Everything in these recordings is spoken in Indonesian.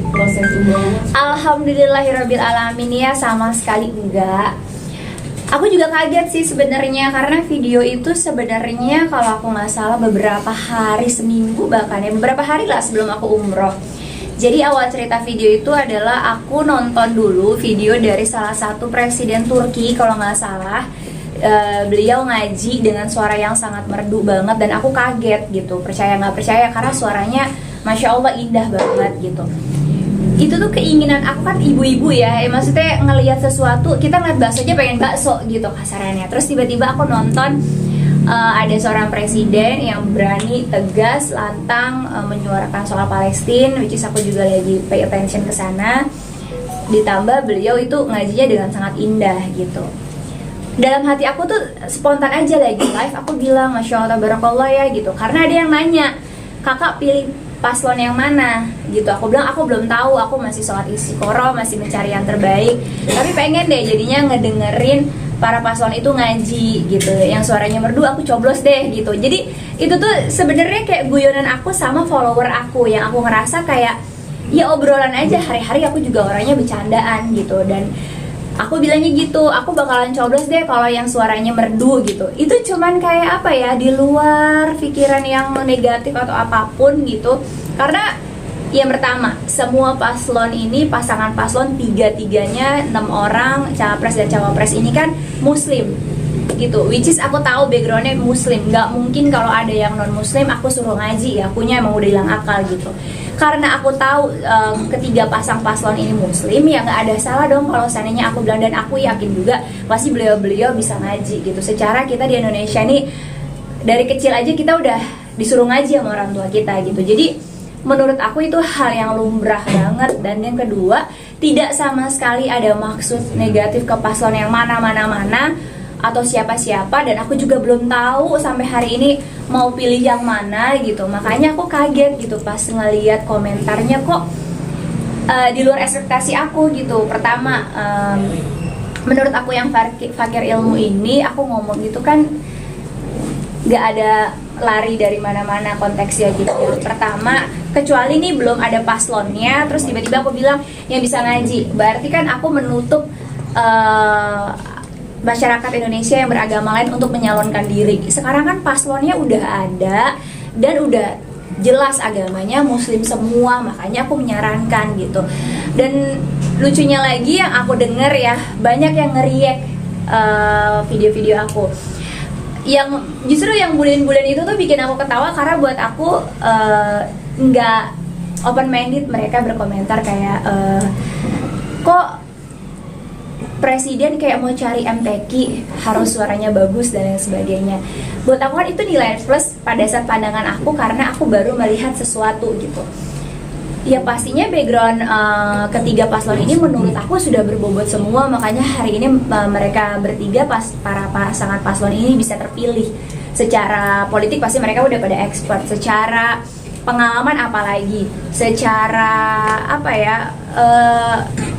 Proses umrohnya? Alhamdulillahirabbil alamin, ya sama sekali enggak. Aku juga kaget sih sebenarnya, karena video itu sebenarnya kalau aku nggak salah beberapa hari, seminggu bahkan ya, beberapa hari lah sebelum aku umroh. Jadi awal cerita video itu adalah aku nonton dulu video dari salah satu presiden Turki kalau nggak salah. Beliau ngaji dengan suara yang sangat merdu banget dan aku kaget gitu, percaya nggak percaya, karena suaranya Masya Allah indah banget gitu. Itu tuh keinginan aku, kan ibu-ibu ya, maksudnya ngelihat sesuatu, kita ngeliat bakso aja pengen bakso gitu kasarannya. Terus tiba-tiba aku nonton ada seorang presiden yang berani, tegas, lantang menyuarakan soal Palestina, which is aku juga lagi pay attention ke sana. Ditambah beliau itu ngajinya dengan sangat indah gitu. Dalam hati aku tuh spontan aja lagi live, aku bilang Masya Allah tabarakallah ya gitu. Karena ada yang nanya, kakak pilih paslon yang mana gitu. Aku bilang aku belum tahu, aku masih sholat istiqoroh, masih mencari yang terbaik, tapi pengen deh jadinya ngedengerin para paslon itu ngaji gitu, yang suaranya merdu aku coblos deh gitu. Jadi itu tuh sebenarnya kayak guyonan aku sama follower aku, yang aku ngerasa kayak ya obrolan aja, hari-hari aku juga orangnya bercandaan gitu. Dan aku bilangnya gitu, aku bakalan coblos deh kalau yang suaranya merdu gitu. Itu cuman kayak apa ya, di luar pikiran yang negatif atau apapun gitu. Karena yang pertama, semua paslon ini, pasangan paslon tiga-tiganya 6 orang capres dan cawapres ini kan muslim gitu, which is aku tahu backgroundnya muslim. Nggak mungkin kalau ada yang non muslim aku suruh ngaji ya, akunya emang udah hilang akal gitu. Karena aku tahu ketiga pasang paslon ini muslim, ya nggak ada salah dong kalau seandainya aku bilang, dan aku yakin juga pasti beliau-beliau bisa ngaji gitu. Secara kita di Indonesia nih dari kecil aja kita udah disuruh ngaji sama orang tua kita gitu. Jadi menurut aku itu hal yang lumrah banget. Dan yang kedua, tidak sama sekali ada maksud negatif ke paslon yang mana-mana atau siapa-siapa, dan aku juga belum tahu sampai hari ini mau pilih yang mana gitu. Makanya aku kaget gitu pas ngeliat komentarnya, kok di luar ekspektasi aku gitu. Pertama, menurut aku yang fakir ilmu ini, aku ngomong gitu kan gak ada lari dari mana-mana konteksnya gitu. Pertama, kecuali nih belum ada paslonnya, terus tiba-tiba aku bilang yang bisa ngaji, berarti kan aku menutup masyarakat Indonesia yang beragama lain untuk menyalonkan diri. Sekarang kan paslonnya udah ada dan udah jelas agamanya muslim semua, makanya aku menyarankan gitu. Dan lucunya lagi yang aku denger ya, banyak yang nge-react video-video aku, yang justru yang bulan-bulan itu tuh bikin aku ketawa, karena buat aku nggak open minded. Mereka berkomentar kayak kok presiden kayak mau cari MTQ, harus suaranya bagus dan lain sebagainya. Buat aku kan itu nilai plus pada saat pandangan aku, karena aku baru melihat sesuatu gitu. Ya pastinya background ketiga paslon ini menurut aku sudah berbobot semua, makanya hari ini mereka bertiga, para pasangan paslon ini bisa terpilih. Secara politik pasti mereka udah pada expert, secara pengalaman apalagi, secara apa ya,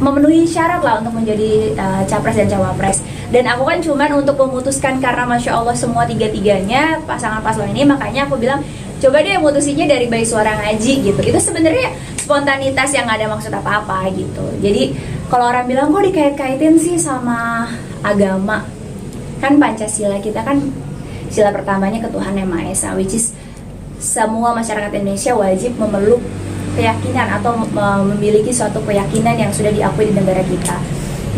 memenuhi syarat lah untuk menjadi capres dan cawapres. Dan aku kan cuman untuk memutuskan, karena Masya Allah semua tiga-tiganya pasangan paslon ini, makanya aku bilang coba deh mutusinnya dari bayi suara ngaji gitu. Itu sebenarnya spontanitas yang gak ada maksud apa-apa gitu. Jadi kalau orang bilang kok dikait-kaitin sih sama agama, kan Pancasila kita kan sila pertamanya ketuhanan yang Maha Esa, which is semua masyarakat Indonesia wajib memeluk keyakinan atau memiliki suatu keyakinan yang sudah diakui di negara kita.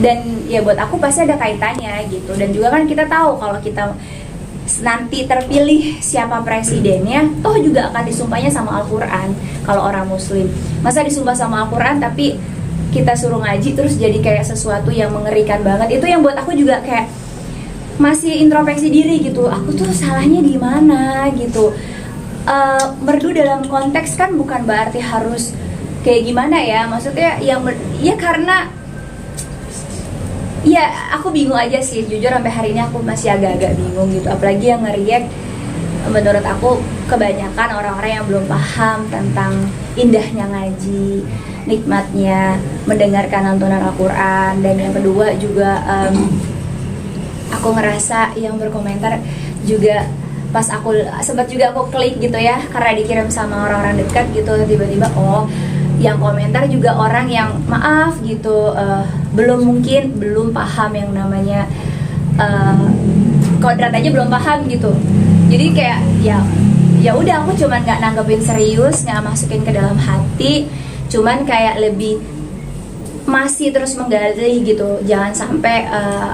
Dan ya buat aku pasti ada kaitannya gitu. Dan juga kan kita tahu kalau kita nanti terpilih siapa presidennya, toh juga akan disumpahnya sama Al-Quran kalau orang muslim. Masa disumpah sama Al-Quran tapi kita suruh ngaji terus jadi kayak sesuatu yang mengerikan banget. Itu yang buat aku juga kayak masih introspeksi diri gitu, aku tuh salahnya di mana gitu. Merdu dalam konteks kan bukan berarti harus kayak gimana ya, maksudnya yang ya karena ya aku bingung aja sih, jujur sampai hari ini aku masih agak-agak bingung gitu. Apalagi yang nge-react, menurut aku kebanyakan orang-orang yang belum paham tentang indahnya ngaji, nikmatnya mendengarkan lantunan Al-Quran. Dan yang kedua juga aku ngerasa yang berkomentar juga pas aku sempat juga aku klik gitu ya, karena dikirim sama orang-orang dekat gitu, tiba-tiba oh yang komentar juga orang yang maaf gitu, belum paham yang namanya kodrat aja belum paham gitu. Jadi kayak ya udah, aku cuman nggak nanggepin serius, nggak masukin ke dalam hati, cuman kayak lebih masih terus menggali gitu. Jangan sampai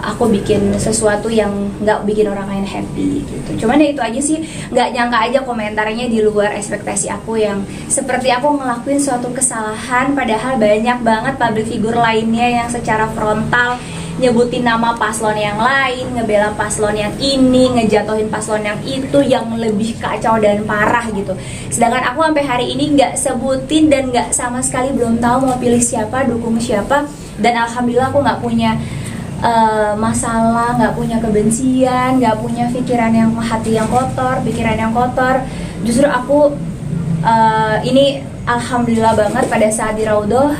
aku bikin sesuatu yang nggak bikin orang lain happy gitu. Cuman ya itu aja sih, nggak nyangka aja komentarnya di luar ekspektasi aku, yang seperti aku ngelakuin suatu kesalahan, padahal banyak banget public figure lainnya yang secara frontal nyebutin nama paslon yang lain, ngebela paslon yang ini, ngejatuhin paslon yang itu, yang lebih kacau dan parah gitu. Sedangkan aku sampai hari ini nggak sebutin dan nggak sama sekali belum tahu mau pilih siapa, dukung siapa. Dan alhamdulillah aku nggak punya masalah, nggak punya kebencian, nggak punya pikiran yang hati yang kotor, pikiran yang kotor. Justru aku ini alhamdulillah banget pada saat di Raudhoh,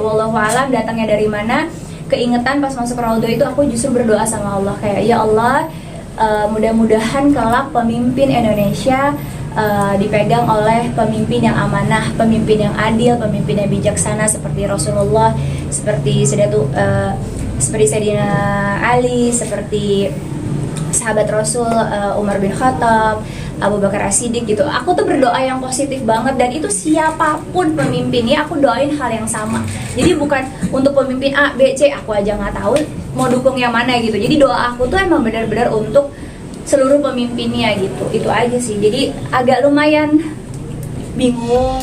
wallahu alam datangnya dari mana, keingetan pas masuk Raudhoh itu aku justru berdoa sama Allah kayak, ya Allah, mudah-mudahan kelak pemimpin Indonesia dipegang oleh pemimpin yang amanah, pemimpin yang adil, pemimpin yang bijaksana seperti Rasulullah, seperti Sayyidina Ali, seperti sahabat Rasul Umar bin Khattab, Abu Bakar As-Siddiq gitu. Aku tuh berdoa yang positif banget, dan itu siapapun pemimpinnya aku doain hal yang sama. Jadi bukan untuk pemimpin A, B, C, aku aja nggak tahu mau dukung yang mana gitu. Jadi doa aku tuh emang benar-benar untuk seluruh pemimpinnya gitu. Itu aja sih. Jadi agak lumayan bingung